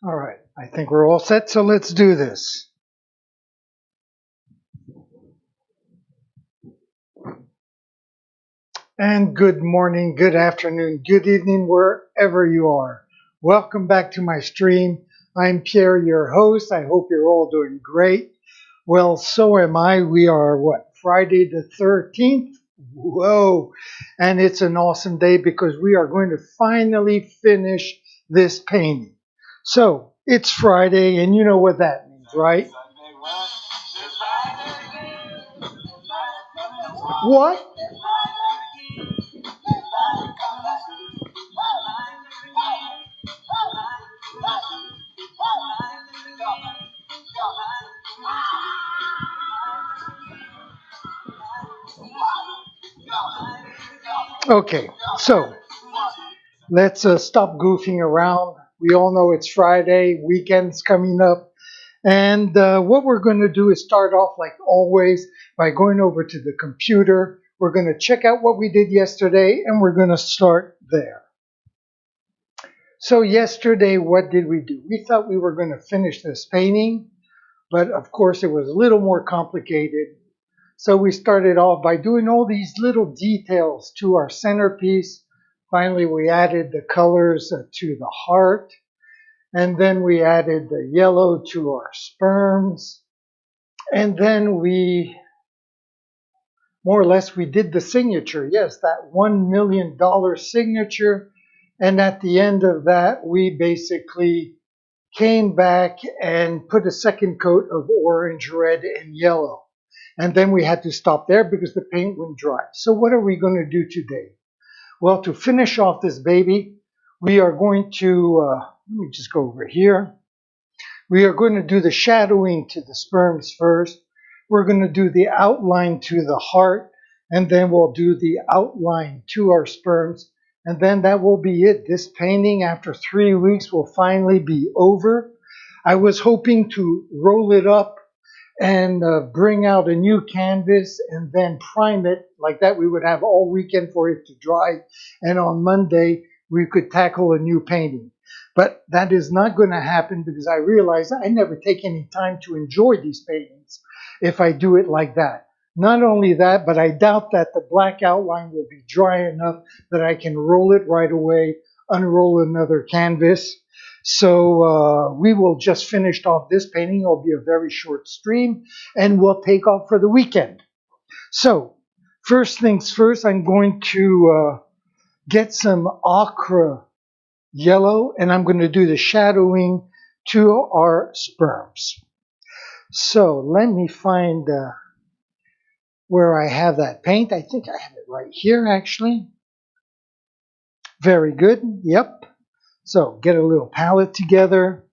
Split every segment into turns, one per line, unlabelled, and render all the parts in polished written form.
All right, I think we're all set, so let's do this. And good morning, good afternoon, good evening, wherever you are. Welcome back to my stream. I'm Pierre, your host. I hope you're all doing great. Well, so am I. We are, Friday the 13th? Whoa. And it's an awesome day because we are going to finally finish this painting. So, it's Friday, and you know what that means, right? What? Okay, so let's stop goofing around. We all know it's Friday, weekend's coming up. And what we're going to do is start off, like always, by going over to the computer. We're going to check out what we did yesterday, and we're going to start there. So yesterday, what did we do? We thought we were going to finish this painting, but of course it was a little more complicated. So we started off by doing all these little details to our centerpiece. Finally, we added the colors to the heart. And then we added the yellow to our sperms. And then we, more or less, we did the signature. Yes, that $1 million signature. And at the end of that, we basically came back and put a second coat of orange, red, and yellow. And then we had to stop there because the paint wouldn't dry. So what are we going to do today? Well, to finish off this baby, we are going to, let me just go over here. We are going to do the shadowing to the sperms first. We're going to do the outline to the heart, and then we'll do the outline to our sperms. And then that will be it. This painting, after 3 weeks, will finally be over. I was hoping to roll it up and bring out a new canvas and then prime it. Like that, we would have all weekend for it to dry. And on Monday, we could tackle a new painting. But that is not going to happen because I realize I never take any time to enjoy these paintings if I do it like that. Not only that, but I doubt that the black outline will be dry enough that I can roll it right away, unroll another canvas. So we will just finish off this painting. It'll be a very short stream, and we'll take off for the weekend. So first things first, I'm going to get some ochre yellow, and I'm going to do the shadowing to our sperms. So let me find where I have that paint. I think I have it right here, actually. Very good. Yep. So get a little palette together.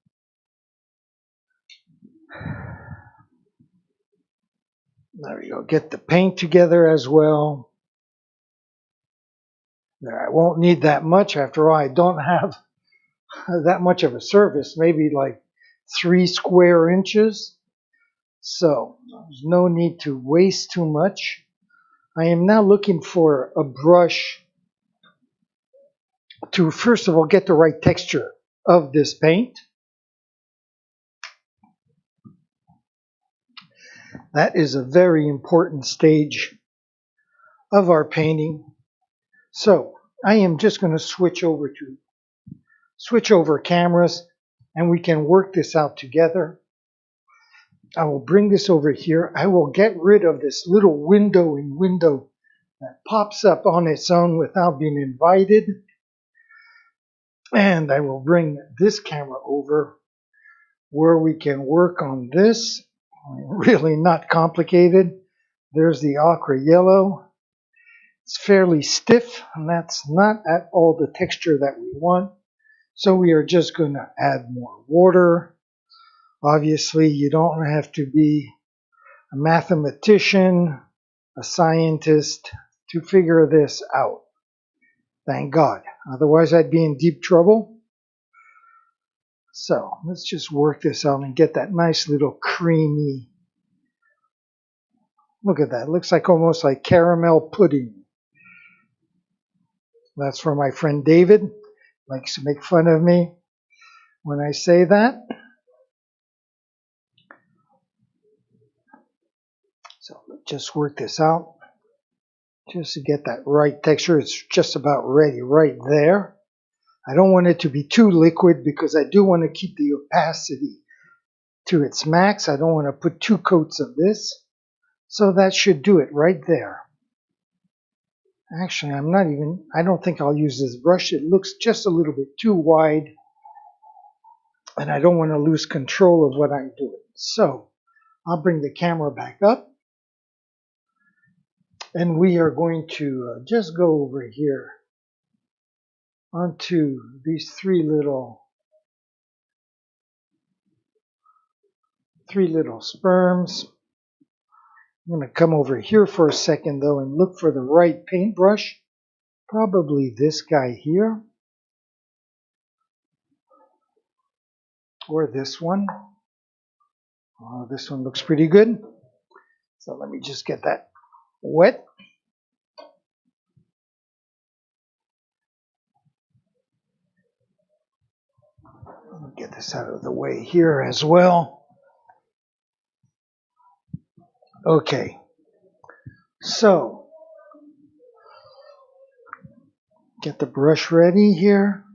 There we go. Get the paint together as well. There, I won't need that much. After all, I don't have that much of a surface, maybe like 3 square inches. So there's no need to waste too much. I am now looking for a brush to, first of all, get the right texture of this paint. That is a very important stage of our painting. So I am just going to switch over cameras, and we can work this out together. I will bring this over here. I will get rid of this little window that pops up on its own without being invited. And I will bring this camera over where we can work on this. Really not complicated. There's the ochre yellow. It's fairly stiff, and that's not at all the texture that we want. So we are just going to add more water. Obviously, you don't have to be a mathematician, a scientist to figure this out. Thank God. Otherwise, I'd be in deep trouble. So let's just work this out and get that nice little creamy. Look at that. It looks like almost like caramel pudding. That's for my friend David. Likes to make fun of me. when I say that. So let's just work this out. Just to get that right texture. It's just about ready right there. I don't want it to be too liquid because I do want to keep the opacity to its max. I don't want to put 2 coats of this. So that should do it right there. Actually, I don't think I'll use this brush. It looks just a little bit too wide. And I don't want to lose control of what I'm doing. So I'll bring the camera back up. And we are going to just go over here onto these three little sperms. I'm going to come over here for a second though and look for the right paintbrush. Probably this guy here. Or this one. Oh, this one looks pretty good. So let me just get that wet. I'll get this out of the way here as well. Okay. So, get the brush ready here.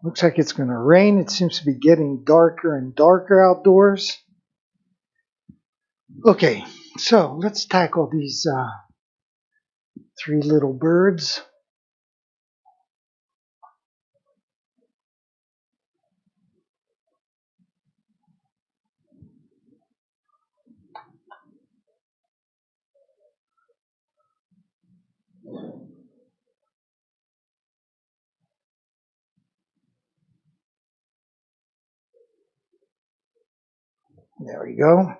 Looks like it's going to rain. It seems to be getting darker and darker outdoors. Okay, so let's tackle these 3 little birds. There we go.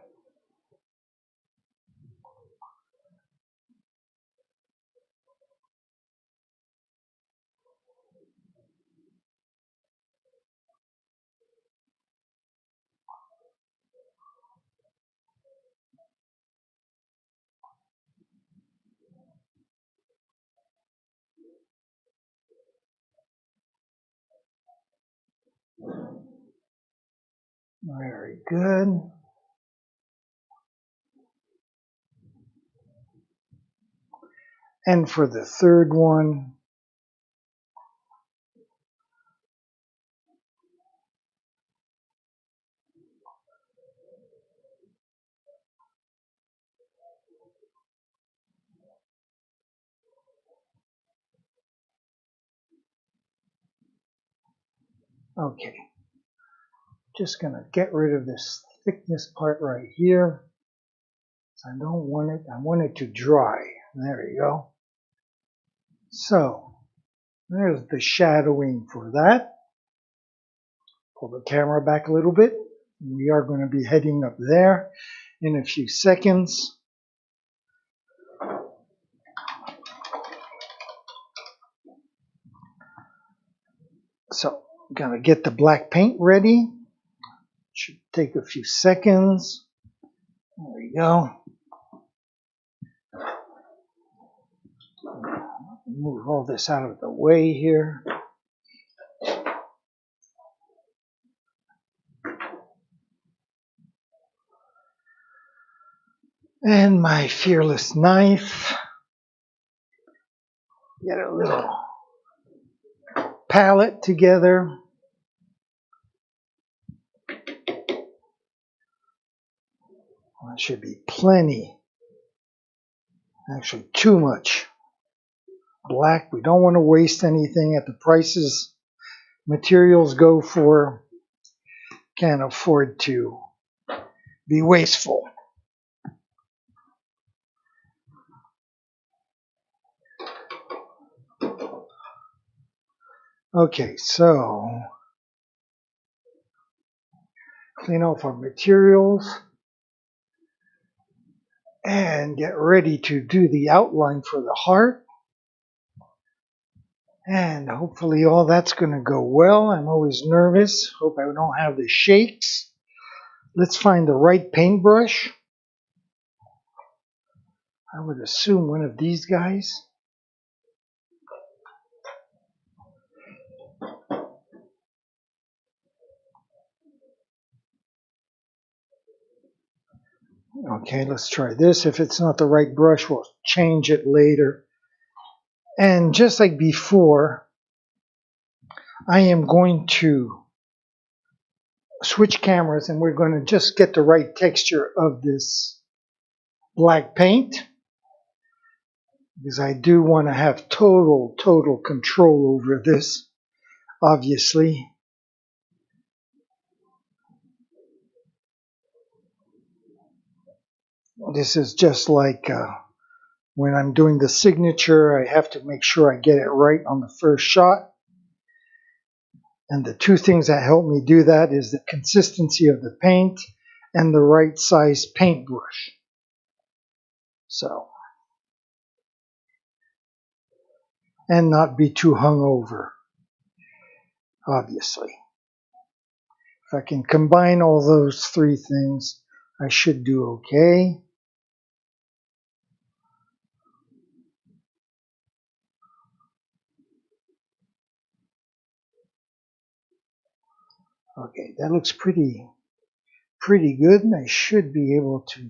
Very good. And for the third one, okay, just going to get rid of this thickness part right here. I don't want it, I want it to dry. There you go. So, there's the shadowing for that. Pull the camera back a little bit. We are going to be heading up there in a few seconds. So, I'm going to get the black paint ready. Should take a few seconds. There we go. Move all this out of the way here. And my fearless knife. Get a little palette together. That should be plenty. Actually, too much black. We don't want to waste anything at the prices materials go for. Can't afford to be wasteful. Okay, so clean off our materials and get ready to do the outline for the heart. And hopefully all that's going to go well. I'm always nervous. Hope I don't have the shakes. Let's find the right paintbrush. I would assume one of these guys. Okay, let's try this. If it's not the right brush, we'll change it later. And just like before, I am going to switch cameras and we're going to just get the right texture of this black paint, because I do want to have total control over this, obviously. This is just like when I'm doing the signature, I have to make sure I get it right on the first shot. And the two things that help me do that is the consistency of the paint and the right size paintbrush. So, and not be too hungover, obviously. If I can combine all those three things, I should do okay. Okay, that looks pretty good, and I should be able to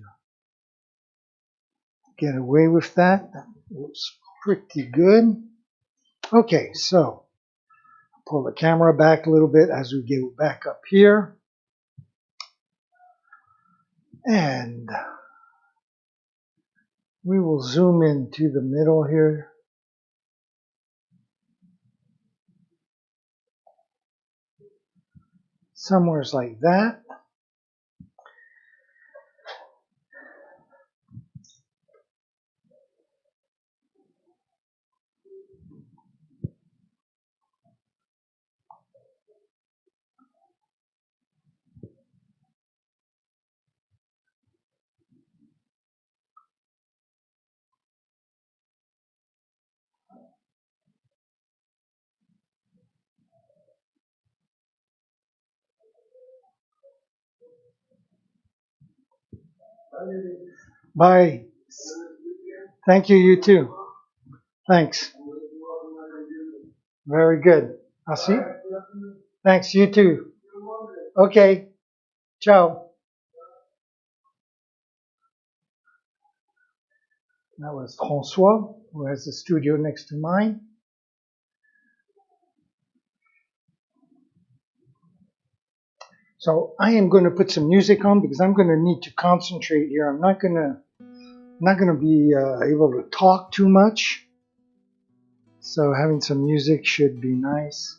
get away with that. That looks pretty good. Okay, so pull the camera back a little bit as we go back up here. And we will zoom into the middle here. Somewheres like that. Bye. Thank you, you too. Thanks. Very good. I'll see you. Thanks, you too. Okay. Ciao. That was Francois, who has the studio next to mine. So I am going to put some music on because I'm going to need to concentrate here. I'm not going to be able to talk too much. So having some music should be nice.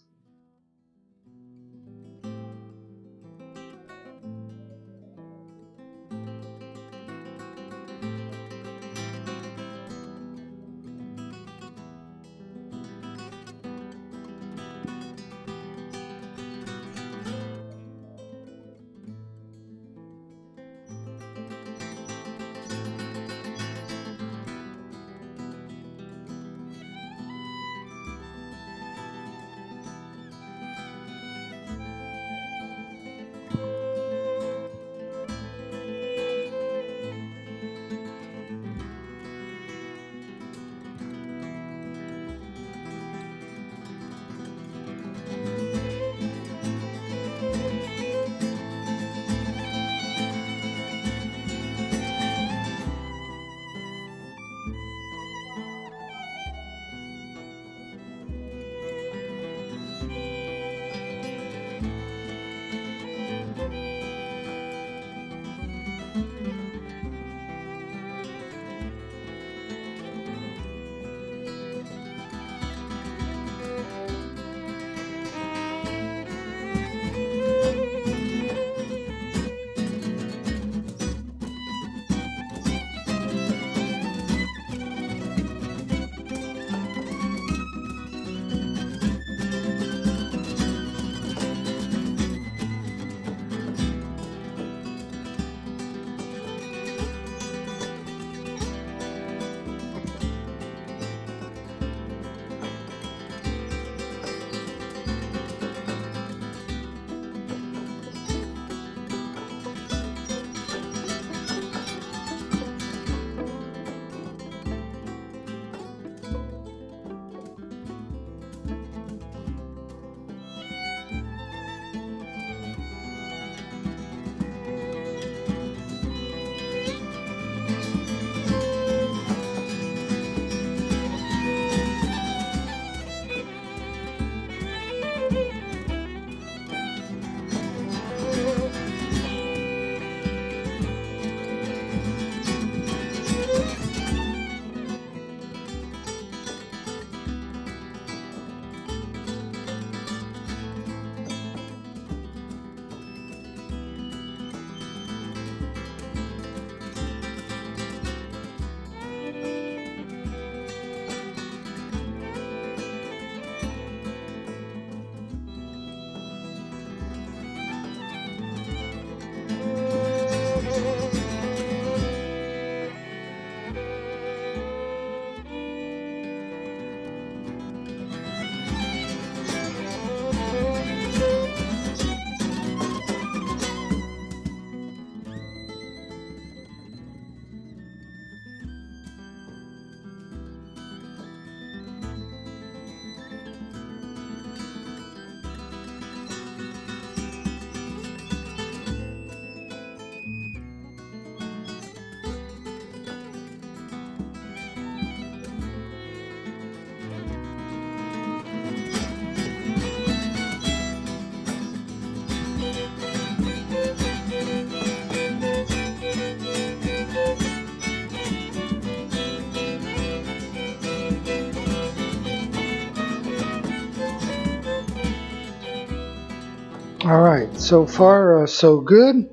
Alright, so far so good.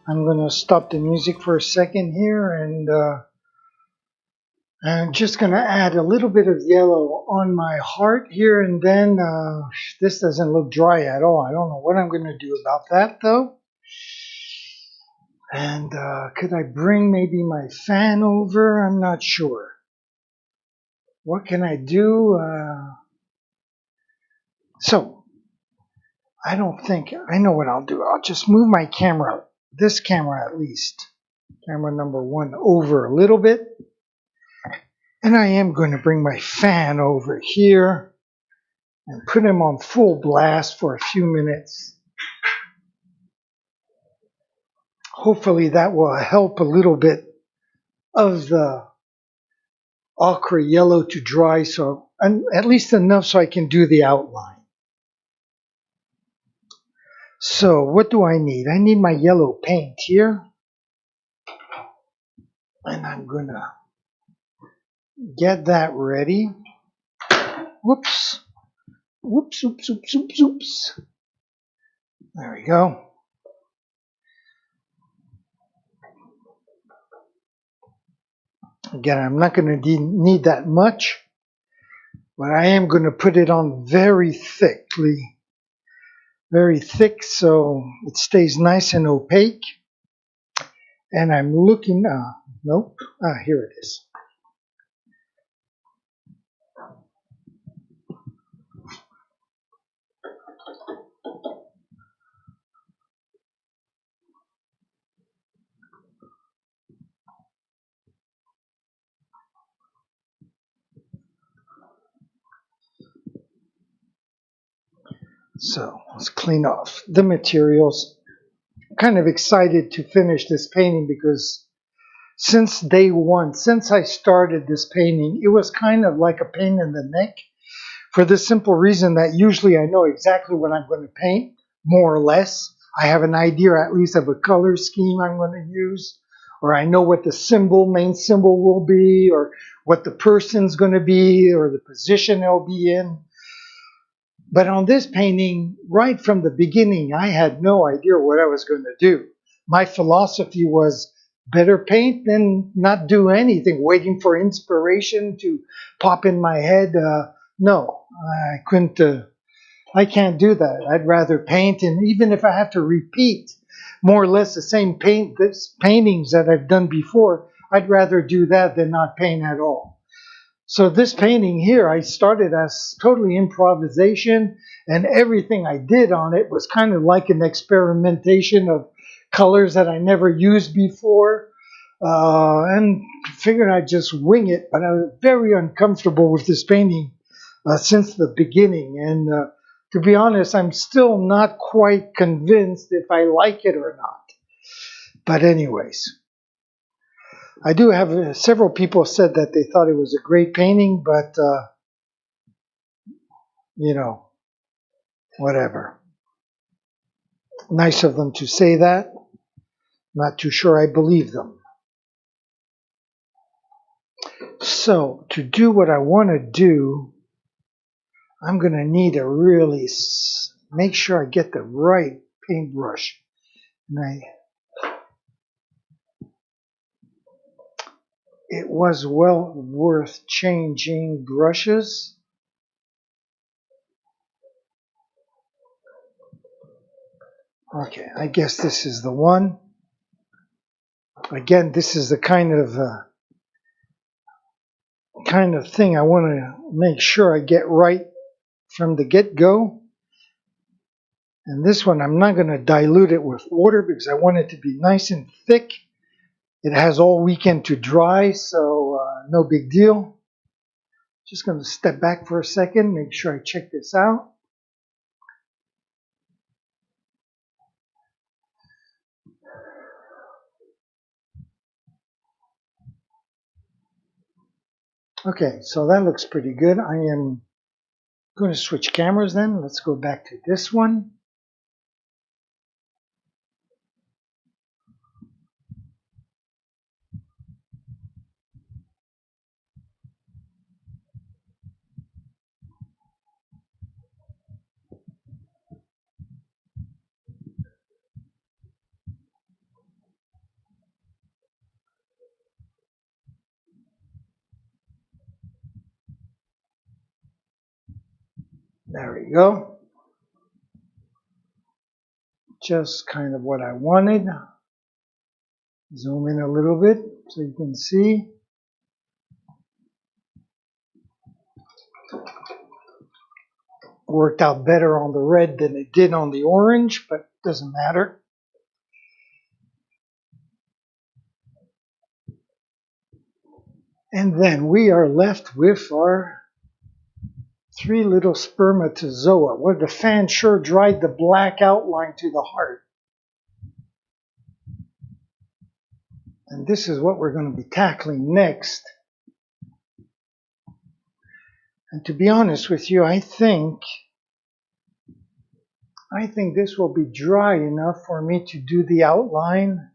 I'm going to stop the music for a second here, and I'm just going to add a little bit of yellow on my heart here, and then this doesn't look dry at all. I don't know what I'm going to do about that though. And could I bring maybe my fan over? I'm not sure. What can I do? So, I don't think, I know what I'll do. I'll just move my camera, this camera at least, camera number 1, over a little bit. And I am going to bring my fan over here and put him on full blast for a few minutes. Hopefully that will help a little bit of the ochre yellow to dry, so at least enough so I can do the outline. So what do I need? I need my yellow paint here. And I'm going to get that ready. Whoops. Whoops, oops, oops, oops, oops. There we go. Again, I'm not going to need that much, but I am going to put it on very thick so it stays nice and opaque. And I'm looking, nope, here it is. So let's clean off the materials. I'm kind of excited to finish this painting because since day one, since I started this painting, it was kind of like a pain in the neck, for the simple reason that usually I know exactly what I'm going to paint, more or less. I have an idea at least of a color scheme I'm going to use, or I know what the main symbol will be, or what the person's going to be, or the position they'll be in. But on this painting, right from the beginning, I had no idea what I was going to do. My philosophy was better paint than not do anything, waiting for inspiration to pop in my head. No, I couldn't. I can't do that. I'd rather paint, and even if I have to repeat more or less the same paintings that I've done before, I'd rather do that than not paint at all. So this painting here, I started as totally improvisation, and everything I did on it was kind of like an experimentation of colors that I never used before, and figured I'd just wing it. But I was very uncomfortable with this painting since the beginning, and to be honest, I'm still not quite convinced if I like it or not. But anyways, I do have several people said that they thought it was a great painting, but you know, whatever. Nice of them to say that. Not too sure I believe them. So, to do what I want to do, I'm going to need to really make sure I get the right paintbrush. And it was well worth changing brushes. Okay, I guess this is the one. Again, this is the kind of thing I want to make sure I get right from the get-go. And this one, I'm not going to dilute it with water because I want it to be nice and thick. It has all weekend to dry, so no big deal. Just going to step back for a second, make sure I check this out. Okay, so that looks pretty good. I am going to switch cameras then. Let's go back to this one. There we go. Just kind of what I wanted. Zoom in a little bit so you can see. Worked out better on the red than it did on the orange, but it doesn't matter. And then we are left with our 3 little spermatozoa, where the fan sure dried the black outline to the heart. And this is what we're going to be tackling next. And to be honest with you, I think this will be dry enough for me to do the outline.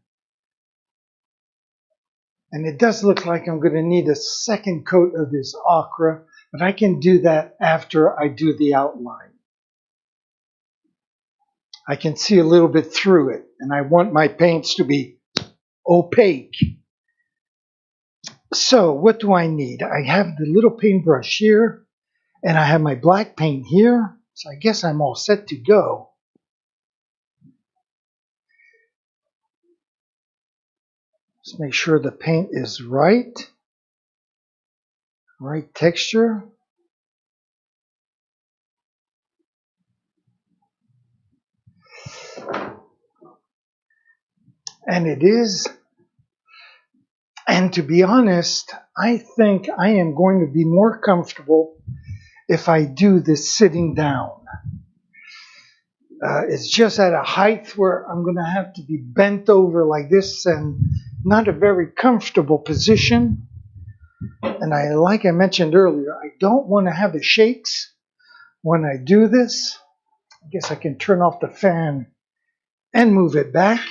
And it does look like I'm going to need a second coat of this ochre, but I can do that after I do the outline. I can see a little bit through it, and I want my paints to be opaque. So what do I need? I have the little paintbrush here, and I have my black paint here, so I guess I'm all set to go. Just make sure the paint is right texture. And it is. And to be honest, I think I am going to be more comfortable if I do this sitting down. It's just at a height where I'm going to have to be bent over like this and not a very comfortable position. And like I mentioned earlier, I don't want to have the shakes when I do this. I guess I can turn off the fan and move it back.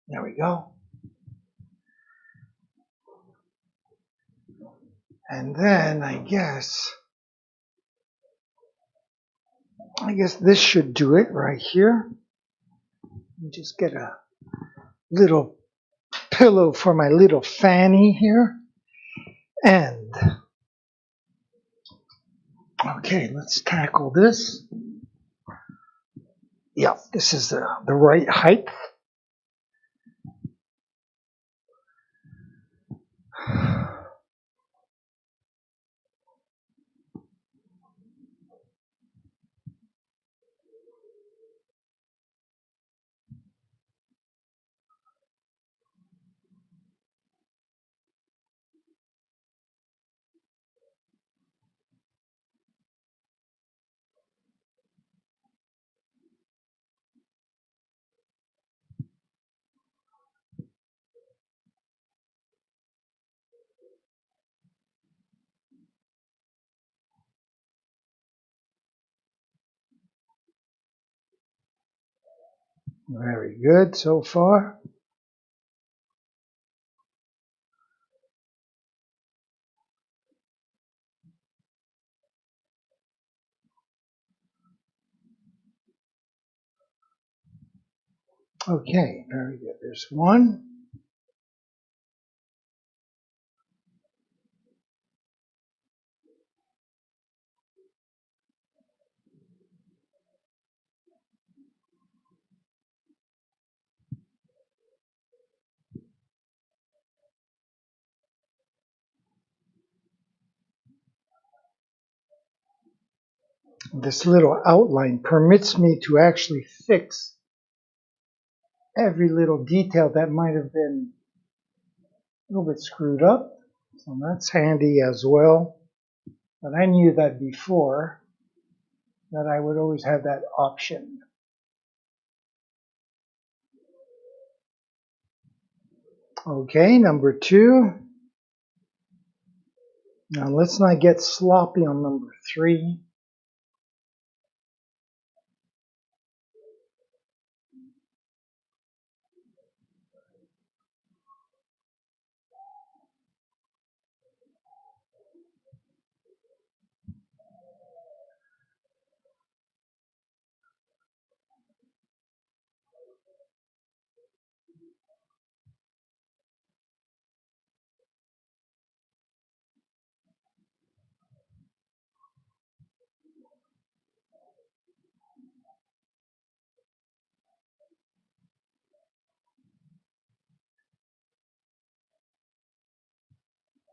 There we go. And then I guess this should do it right here. Just get a little pillow for my little fanny here. And okay, let's tackle this. Yeah, this is the right height. Very good so far. Okay, very good. There's one. This little outline permits me to actually fix every little detail that might have been a little bit screwed up. So that's handy as well. But I knew that before, that I would always have that option. Okay, number 2. Now let's not get sloppy on number 3.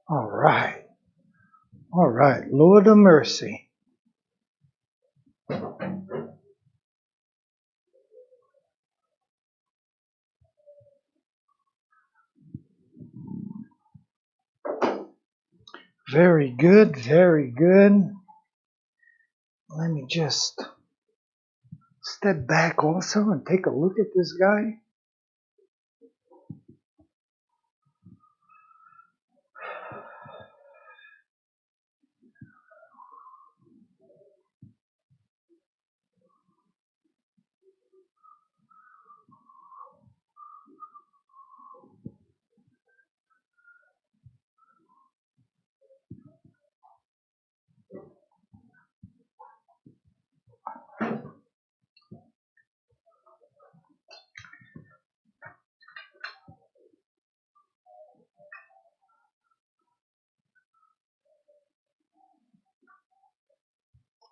All right. All right. Lord of mercy. Very good. Very good. Let me just step back also and take a look at this guy.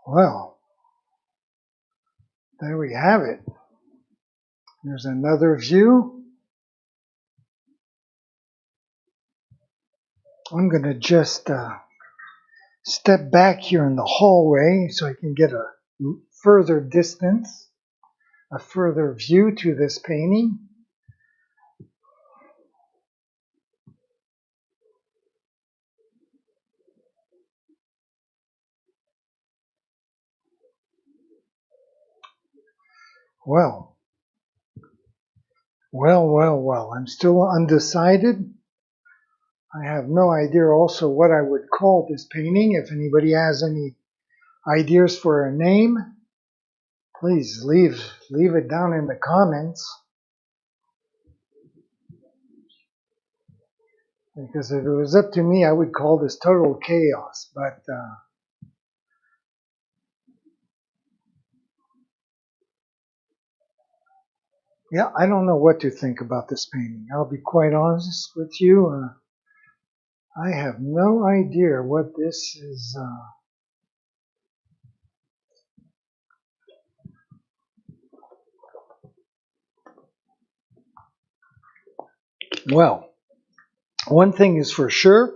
Well, there we have it. There's another view. I'm going to just step back here in the hallway so I can get a further distance, a further view to this painting. Well, well. I'm still undecided. I have no idea also what I would call this painting. If anybody has any ideas for a name, please leave it down in the comments. Because if it was up to me, I would call this total chaos. But yeah, I don't know what to think about this painting. I'll be quite honest with you. I have no idea what this is. Well, one thing is for sure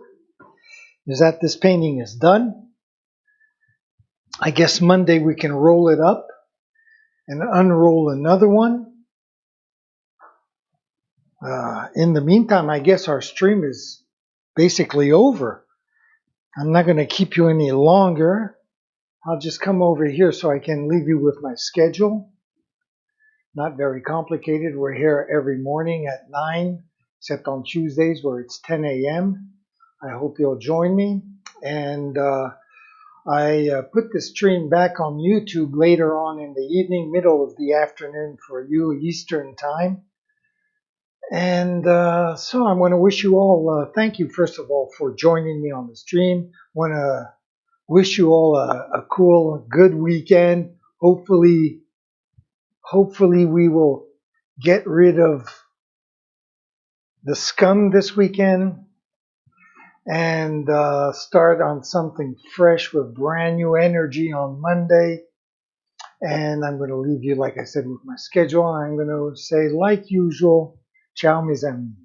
is that this painting is done. I guess Monday we can roll it up and unroll another one. In the meantime, I guess our stream is basically over. I'm not going to keep you any longer. I'll just come over here so I can leave you with my schedule. Not very complicated. We're here every morning at 9, except on Tuesdays where it's 10 a.m. I hope you'll join me. And I put the stream back on YouTube later on in the evening, middle of the afternoon for you Eastern time. And so I want to wish you all, thank you first of all for joining me on the stream. I want to wish you all a cool, good weekend. Hopefully we will get rid of the scum this weekend and start on something fresh with brand new energy on Monday. And I'm going to leave you, like I said, with my schedule. I'm going to say, like usual, ciao, mes amis.